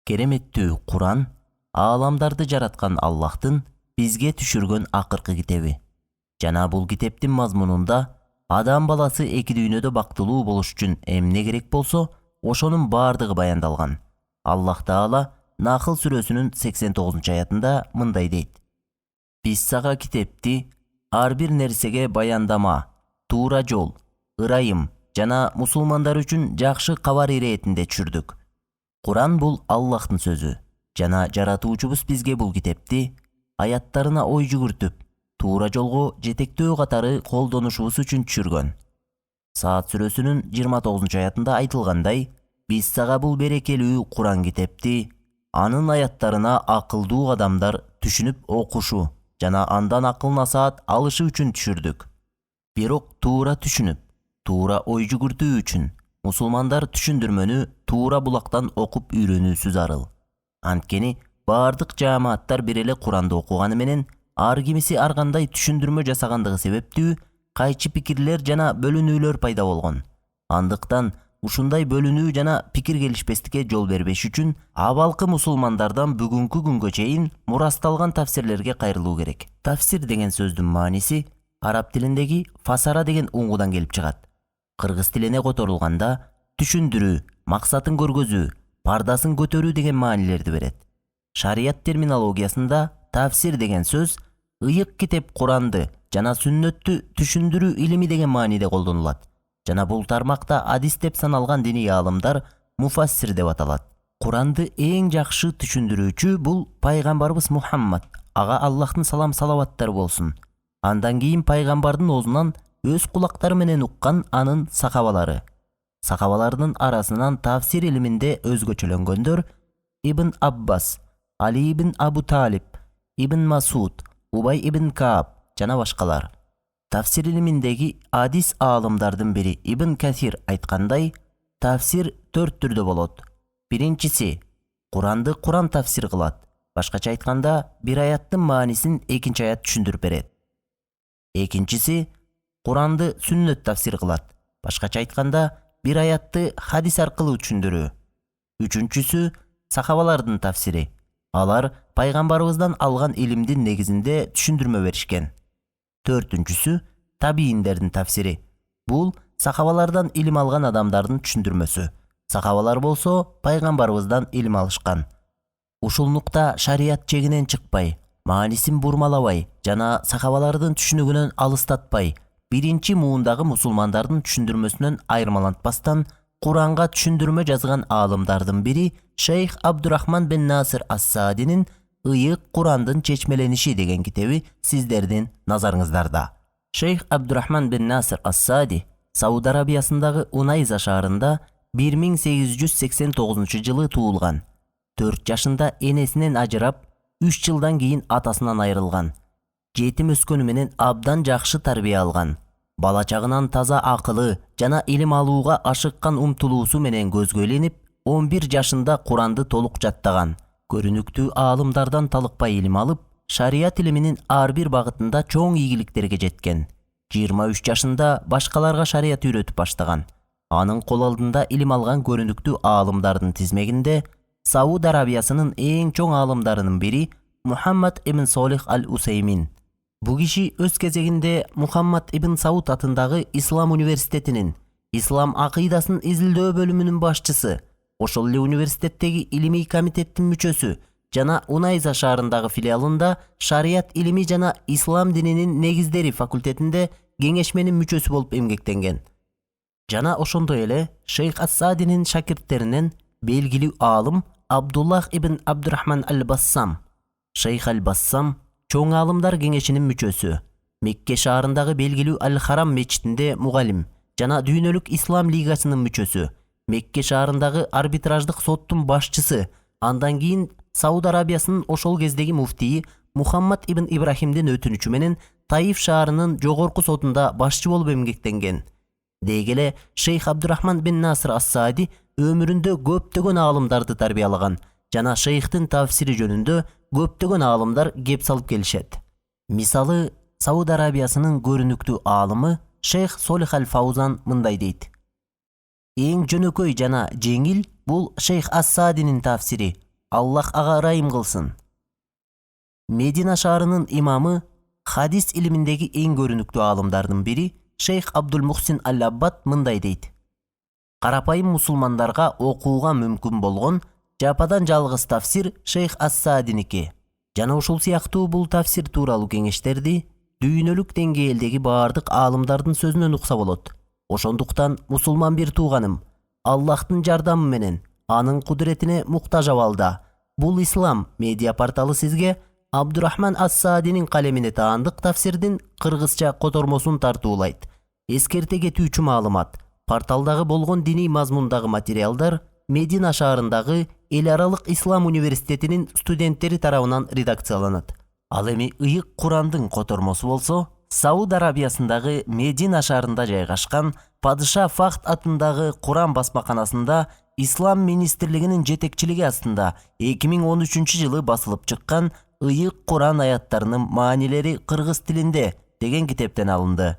Кереметтүү Куран ааламдарды жараткан Аллахтын бизге түшүргөн акыркы китеби. Жана бул китептин мазмунунда адам баласы эки дүйнөдө бактылуу болуш үчүн эмне керек болсо, ошонун баардыгы баяндалган. Аллах Таала Нахл сүрөсүнүн 89-аятында мындай дейт: Биз сага китепти ар бир нерсеге баяндама, туура жол, ырайым жана мусулмандар үчүн жакшы кабар иретинде түшүрдүк. Куран бул Аллахтын сөзү. Жана жаратуучубуз бизге бул китепти аяттарына ой жүгүртүп, туура жолго жетектөө катары колдонушубуз үчүн түшүргөн. Саат сүрөсүнүн 29-аятында айтылгандай, биз сага бул берекелүү Куран китепти анын аяттарына акылдуу адамдар түшүнүп окушу жана андан акыл насаат алышы үчүн түшүрдүк. Бирок туура түшүнүп, туура ой жүгүртүү үчүн мусулмандар түшүндүрмөнү туура булактан окуп үйрөнүүсү зарыл. Анткени баардык жааматтар бир эле Куранды окуганы менен ар кимиси ар кандай түшүндүрмө жасагандыгы себептүү кайчы пикирлер жана бөлүнүүлөр пайда болгон. Андыктан ушундай бөлүнүү жана пикир келишпестикке жол бербеш үчүн абалкы мусулмандардан бүгүнкү күнгө чейин мурасталган тафсирлерге кайрылуу керек. Тафсир деген сөздүн мааниси араб тилиндеги фасара деген уңгудан келип чыгат. Кыргыз тилине которулганда түшүндүрүү, максатын көргөзүү, пардасын көтөрүү деген маанилерди берет. Шарият терминологиясында тафсир деген сөз ыйык китеп Куранды жана сүннөттү түшүндүрүү илими деген мааниде колдонулат. Жана бул тармакта адис деп саналган диний аалымдар муфассир деп аталат. Куранды эң жакшы түшүндүрүүчү бул пайгамбарыбыз Мухаммад, ага Аллахтын салам салаваттары болсун. Андан кийин пайгамбардын оозунан өз кулактары менен уккан анын сахабалары. Сахабалардын арасынан тафсир илиминде өзгөчөлөнгөндөр Ибн Аббас, Али ибн Абу Талиб, Ибн Масуд, Убай ибн Кааб жана башкалар. Тафсир илиминдеги адис аалымдардын бири Ибн Касир айткандай, тафсир 4 түрдө болот. Биринчиси Куранды Куран тафсир кылат. Башкача айтканда, бир аяттын маанисин экинчи аят түшүндүрүп берет. Экинчиси Куранды сүннөт тафсир кылат. Башкача айтканда, бир аятты хадис аркылуу түшүндүрүү. Үчүнчүсү сахабалардын тафсири. Алар пайгамбарыбыздан алган илимдин негизинде түшүндүрмө беришкен. Төртүнчүсү табииндердин тафсири. Бул сахабалардан илим алган адамдардын түшүндүрмөсү. Сахабалар болсо пайгамбарыбыздан илим алышкан. Ушул нукта шарият чегинен чыкпай, маанисин бурмалабай жана сахабалардын түшүнүгүнөн алыстатпай, биринчи муундагы мусулмандардын түшүндүрмөсүнөн айырмалантпастан Куранга түшүндүрмө жазган аалымдардын бири Шейх Абдурахман бен Насир ас-Саадинин «Ыйык Курандын чечмелениши» деген китеби сиздердин назарыңыздарда. Шейх Абдурахман бен Насир ас-Саади Сауд Арабиясындагы Унайза шаарында 1889-жылы туулган. 4 жашында энесинен ажырап, 3 жылдан кийин атасынан айрылган. Жетим өскөнү менен абдан жакшы тарбия алган. Бала чагынан таза акылы жана илим алууга ашыккан умтулуусу менен көзгө илинип, 11 жашында Куранды толук жаттаган. Көрүнүктүү аалымдардан талыкпай илим алып, шарият илиминин ар бир багытында чоң ийгиликтерге жеткен. 23 жашында башкаларга шарият үйрөтүп баштаган. Анын кол алдында илим алган көрүнүктүү аалымдардын тизмегинде Сауд Арабиясынын эң чоң аалымдарынын бири Мухаммад ибн Солих аль-Усеймин. Бу киши өз кезегинде Мухаммад ибн Сауд атындагы Ислам университетинин Ислам акыйдасын изилдөө бөлүмүнүн башчысы, ошол эле университеттеги илимий комитеттин мүчөсү жана Унайза шаарындагы филиалында шарият илими жана ислам дининин негиздери факультетинде кеңешменин мүчөсү болуп эмгектенген. Жана ошондой эле Шейх ас-Саадинин шакирттеринен белгилүү аалым Абдуллах ибн Абдурахман аль-Бассам. Шейх аль-Бассам чоң аалымдар кеңешинин мүчөсү, Мекке шаарындагы белгилүү Аль-Харам мечитинде мугалим жана Дүйнөлүк Ислам лигасынын мүчөсү, Мекке шаарындагы арбитраждык соттун башчысы, андан кийин Сауд Арабиясынын ошол кездеги муфтийи Мухаммад ибн Ибрахимдин өтүнүчү менен Таиф шаарынын жогорку сотунда башчы болуп эмгектенген. Деги эле Шейх Абдурахман бен Насир ас-Саади өмүрүндө көптөгөн аалымдарды тарбиялаган жана шейхтин тафсири жөнүндө көптөгөн аалымдар кеп салып келишет. Мисалы, Сауд Арабиясынын көрүнүктүү аалымы Шейх Солих аль-Фаузан мындай дейт: Эң жөнөкөй жана жеңил бул Шейх ас-Саадинин тафсири. Аллах ага ырайым кылсын. Медина шаарынын имамы, хадис илиминдеги эң көрүнүктүү аалымдардын бири Шейх Абдул-Мухсин Аль-Аббад мындай дейт. Карапайым мусулмандарга окууга мүмкүн болгон жападан жалгыз тафсир Шейх Ас-Саадиники. Жана ушул сыяктуу бул тафсир тууралуу кеңештерди дүйнөлүк деңгээлдеги баардык аалымдардын сөзүнөн укса болот. Ошондуктан мусулман бир тууганым, Аллахтын жардамы менен анын кудуретине муктаж абалда. Бул Ислам медиа порталы сизге Абдурахман Ас-Саадинин калемине таандык тафсирдин кыргызча котормосун тартуулайт. Эскерте кетүүчү маалымат: порталдагы болгон диний мазмундагы материалдар Медина шаарындагы Эл аралык Ислам университетинин студенттери тарабынан редакцияланат. Ал эми ыйык Курандын котормосу болсо, Сауд Арабиясындагы Медина шаарында жайгашкан Падыша Фахд атындагы Куран басмаканасында Ислам министрлигинин жетекчилиги астында 2013-жылы басылып чыккан ыйык Куран аяттарынын маанилери кыргыз тилинде деген китептен алынды.